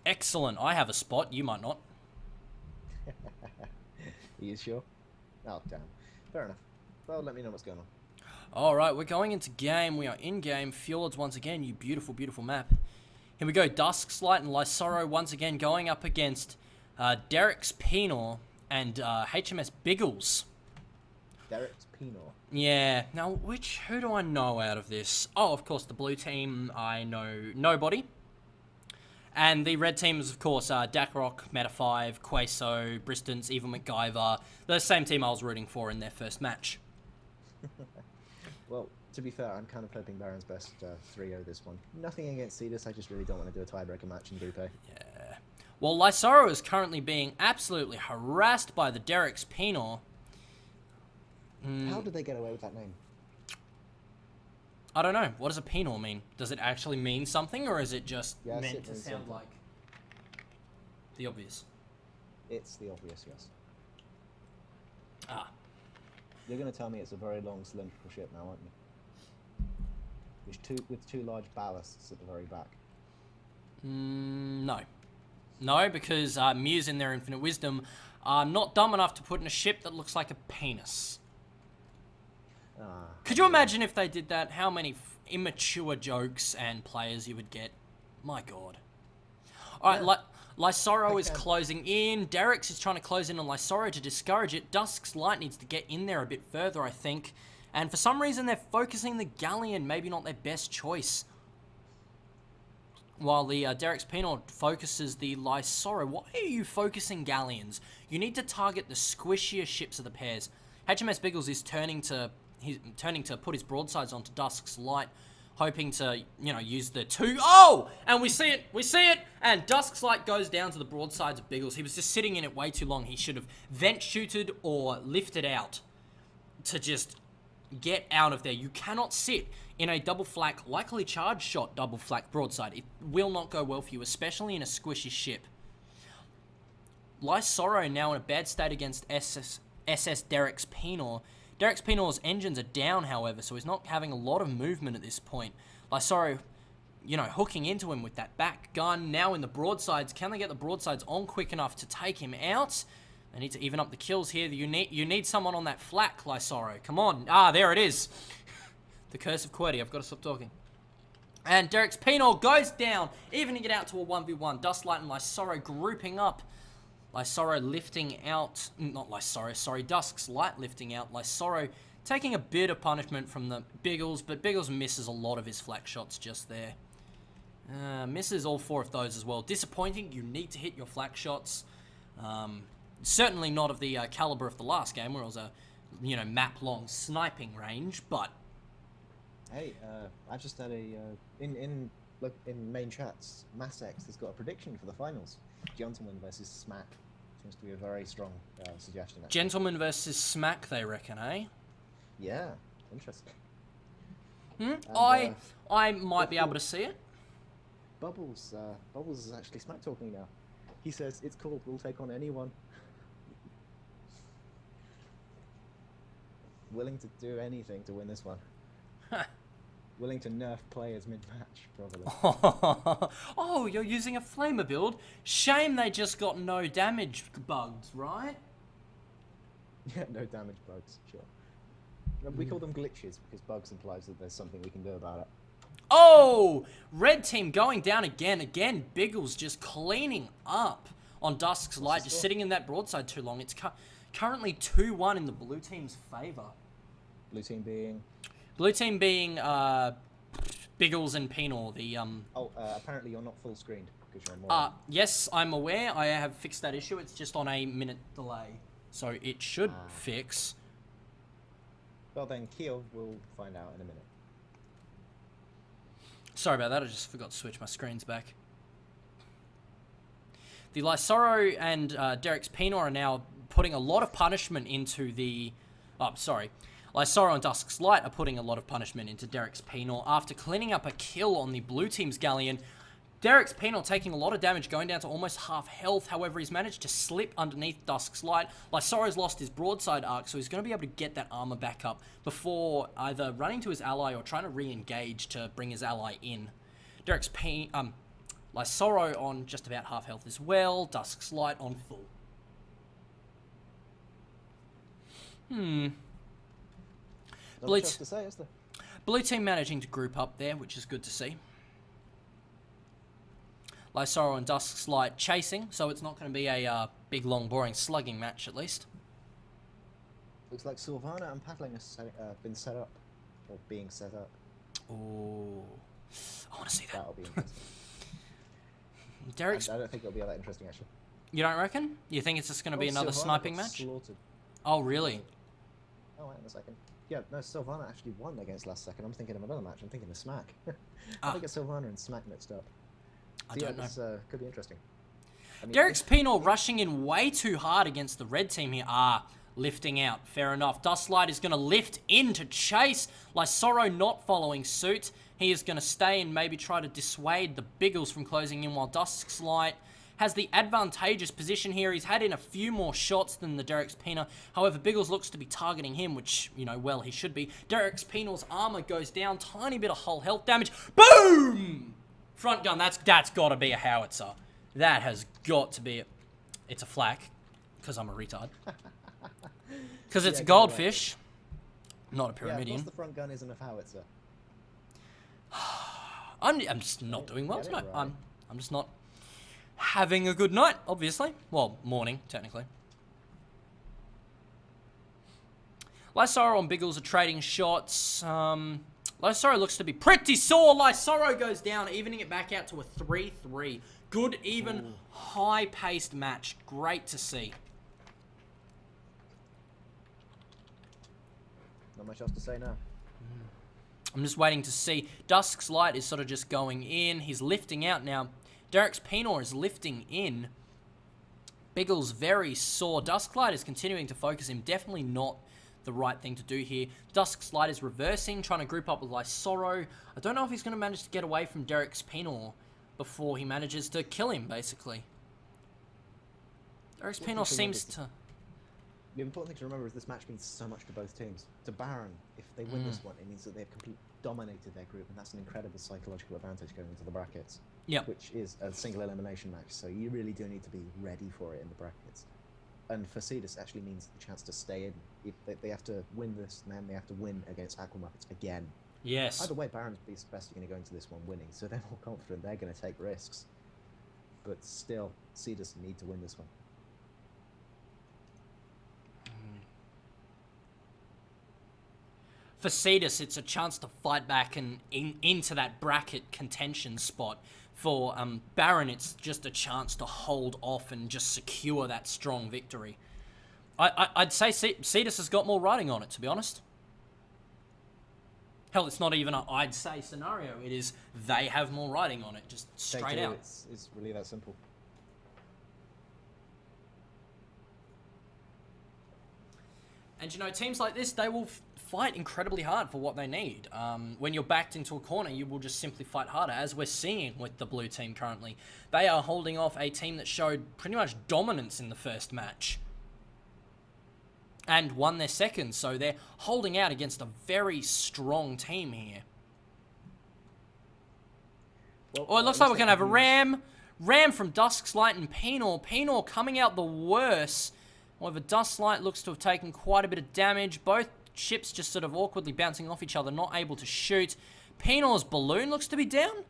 Excellent. I have a spot. You might not. Are you sure? Oh, damn. Fair enough. Well, let me know what's going on. All right, we're going into game. We are in game. Fjords once again. You beautiful, beautiful map. Here we go. Dusklight and Lysoro once again going up against Derek's Penor and HMS Biggles. Derek's Penor. Yeah. Now, who do I know out of this? Oh, of course, the blue team. I know nobody. And the red team is, of course, Dakrock, Meta5, Queso, Bristons, even MacGyver. The same team I was rooting for in their first match. Well, to be fair, I'm kind of hoping Baron's best 3-0 this one. Nothing against Sidus, I just really don't want to do a tiebreaker match in Group A. Yeah. Well, Lysoro is currently being absolutely harassed by the Derek's Penor. How did they get away with that name? I don't know. What does a Penor mean? Does it actually mean something, or is it just Yes, meant it to means sound something. like the obvious? It's the obvious, yes. Ah. You're going to tell me it's a very long cylindrical ship now, aren't you? With two large ballasts at the very back. No. No, because Muse in their infinite wisdom are not dumb enough to put in a ship that looks like a penis. Could you imagine if they did that? How many immature jokes and players you would get? My God. All right, Lysoro is closing in. Derek's is trying to close in on Lysoro to discourage it. Dusk's Light needs to get in there a bit further, I think. And for some reason, they're focusing the Galleon. Maybe not their best choice. While the Derek's Penor focuses the Lysoro. Why are you focusing Galleons? You need to target the squishier ships of the pairs. HMS Biggles is turning to put his broadsides onto Dusk's Light, hoping to, use the two. Oh! And we see it! And Dusk's Light goes down to the broadsides of Biggles. He was just sitting in it way too long. He should have vent-shooted or lifted out to just get out of there. You cannot sit in a double flak, likely charge shot double flak broadside. It will not go well for you, especially in a squishy ship. Lysoro now in a bad state against SS Derek's Penor. Derek's Penor's engines are down, however, so he's not having a lot of movement at this point. Lysoro, hooking into him with that back gun. Now in the broadsides, can they get the broadsides on quick enough to take him out? They need to even up the kills here. You need someone on that flak, Lysoro. Come on. Ah, there it is. The curse of QWERTY. I've got to stop talking. And Derek's Penor goes down, evening it out to a 1v1. Dusklight and Lysoro grouping up. Lysoro lifting out, not Lysoro, sorry, Dusk's Light lifting out. Lysoro taking a bit of punishment from the Biggles, but Biggles misses a lot of his flak shots just there. Misses all 4 of those as well. Disappointing. You need to hit your flak shots. Certainly not of the caliber of the last game, where it was a, map-long sniping range, but... Hey, I just had in main chats, MassX has got a prediction for the finals. Gentleman versus Smack. Seems to be a very strong suggestion. Actually. Gentleman versus Smack, they reckon, eh? Yeah, interesting. And, And, I might be able to see it. Bubbles is actually smack talking now. He says, it's cool, we'll take on anyone. Willing to do anything to win this one. Willing to nerf players mid-match, probably. Oh, you're using a flamer build? Shame they just got no damage bugs, right? Yeah, no damage bugs, sure. We call them glitches because bugs implies that there's something we can do about it. Oh! Red team going down again. Again, Biggles just cleaning up on Dusk's Light, just sitting in that broadside too long. It's currently 2-1 in the blue team's favour. Blue team being? Blue team being Biggles and Penor, the... apparently you're not full screened because you're on more. Yes, I'm aware. I have fixed that issue. It's just on a minute delay. So it should fix. Well then, Keo will find out in a minute. Sorry about that. I just forgot to switch my screens back. The Lysoro and Derek's Penor are now putting a lot of punishment into the... Oh, sorry. Lysoro and Dusk's Light are putting a lot of punishment into Derek's Penor after cleaning up a kill on the blue team's Galleon. Derek's Penor taking a lot of damage, going down to almost half health. However, he's managed to slip underneath Dusk's Light. Lysoro's lost his broadside arc, so he's going to be able to get that armor back up before either running to his ally or trying to re-engage to bring his ally in. Lysoro on just about half health as well. Dusk's Light on full. Not Blue, much else to say, is there? Blue team managing to group up there, which is good to see. Lysoro and Dusk's Light chasing, so it's not going to be a big, long, boring slugging match at least. Looks like Sylvana and Paddling have been set up, or being set up. Oh, I want to see that. That'll be interesting. Derek's. I don't think it'll be all that interesting, actually. You don't reckon? You think it's just going to be another Sylvana sniping got match? Slaughtered. Oh, really? Oh, wait a second. Yeah, no, Sylvana actually won against last second. I'm thinking of another match. I'm thinking of Smack. I think it's Sylvana and Smack mixed up. I don't know. This could be interesting. I mean, Derek's Penal rushing in way too hard against the red team here. Lifting out. Fair enough. Dusklight is going to lift in to chase. Lysoro not following suit. He is going to stay and maybe try to dissuade the Biggles from closing in while Dusk's Light has the advantageous position here. He's had in a few more shots than the Derek's Pena. However, Biggles looks to be targeting him, which, you know, well, he should be. Derek's Penal's armor goes down. Tiny bit of hull health damage. Boom! Front gun. That's got to be a howitzer. That has got to be It's a flak, because I'm a retard. Because it's a goldfish, not a pyramidian. Yeah, plus the front gun isn't a howitzer. I'm just not doing well tonight. Right. I'm just not having a good night, obviously. Well, morning, technically. Lysoro and Biggles are trading shots. Lysoro looks to be pretty sore. Lysoro goes down, evening it back out to a 3-3. Good, even, high-paced match. Great to see. Not much else to say now. I'm just waiting to see. Dusk's Light is sort of just going in. He's lifting out now. Derek's Penor is lifting in. Biggles very sore. Dusk's Light is continuing to focus him. Definitely not the right thing to do here. Dusk's Light is reversing, trying to group up with Lysoro. I don't know if he's going to manage to get away from Derek's Penor before he manages to kill him, basically. Derek's Penor seems to... The important thing to remember is this match means so much to both teams. To Baron, if they win this one, it means that they've completely dominated their group, and that's an incredible psychological advantage going into the brackets. Yep. Which is a single elimination match, so you really do need to be ready for it in the brackets. And for Sidus, actually means the chance to stay in. If they have to win this, and then they have to win against Aquamuppets again. Yes. Either way, Baron's best are going to go into this one winning, so they're more confident they're going to take risks. But still, Sidus need to win this one. For Sidus, it's a chance to fight back and into that bracket contention spot. For Baron, it's just a chance to hold off and just secure that strong victory. I'd say Sidus has got more riding on it, to be honest. Hell, it's not even a I'd say scenario. It is they have more riding on it, just straight out. It's really that simple. And you know, teams like this, they will fight incredibly hard for what they need. When you're backed into a corner, you will just simply fight harder, as we're seeing with the blue team currently. They are holding off a team that showed pretty much dominance in the first match and won their second, so they're holding out against a very strong team here. Well, it looks like we're going to have a Ram from Dusk's Light and Penor. Penor coming out the worst. However, Dusklight looks to have taken quite a bit of damage. Both ships just sort of awkwardly bouncing off each other, not able to shoot. Penor's balloon looks to be down.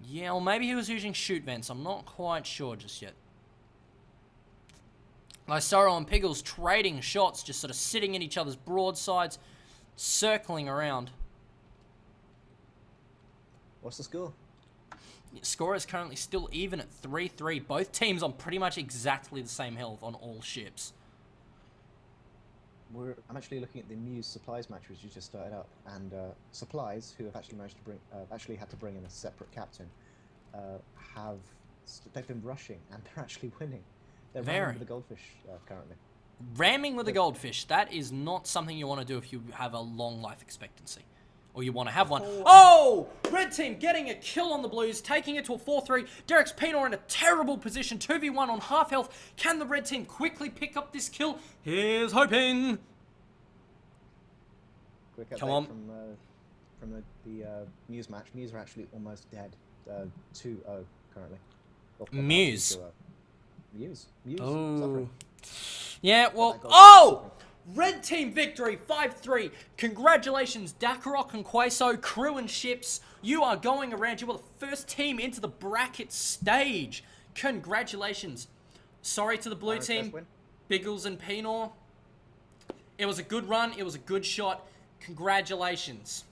Yeah, or maybe he was using shoot vents. I'm not quite sure just yet. Lysoro and Piggles trading shots, just sort of sitting in each other's broadsides, circling around. What's the score? Score is currently still even at 3-3. Both teams on pretty much exactly the same health on all ships. I'm actually looking at the Muse Supplies match, which you just started up, and Supplies, who have actually managed to bring, actually had to bring in a separate captain, they've been rushing, and they're actually winning. They're ramming with the goldfish currently. Ramming with the goldfish. That is not something you want to do if you have a long life expectancy. Or you want to have one. Oh! Red team getting a kill on the Blues, taking it to a 4-3. Derek's Penor in a terrible position, 2v1 on half health. Can the red team quickly pick up this kill? Here's hoping. Quick update Come on. From the Muse match. Muse are actually almost dead. 2-0. currently. Muse. Muse. Oh. Suffering. Yeah, well... That goal- Oh! Red team victory, 5-3. Congratulations, Dakarok and Queso, crew and ships. You are going around. You are the first team into the bracket stage. Congratulations. Sorry to the blue Pirates' team, first win. Biggles and Penor. It was a good run. It was a good shot. Congratulations.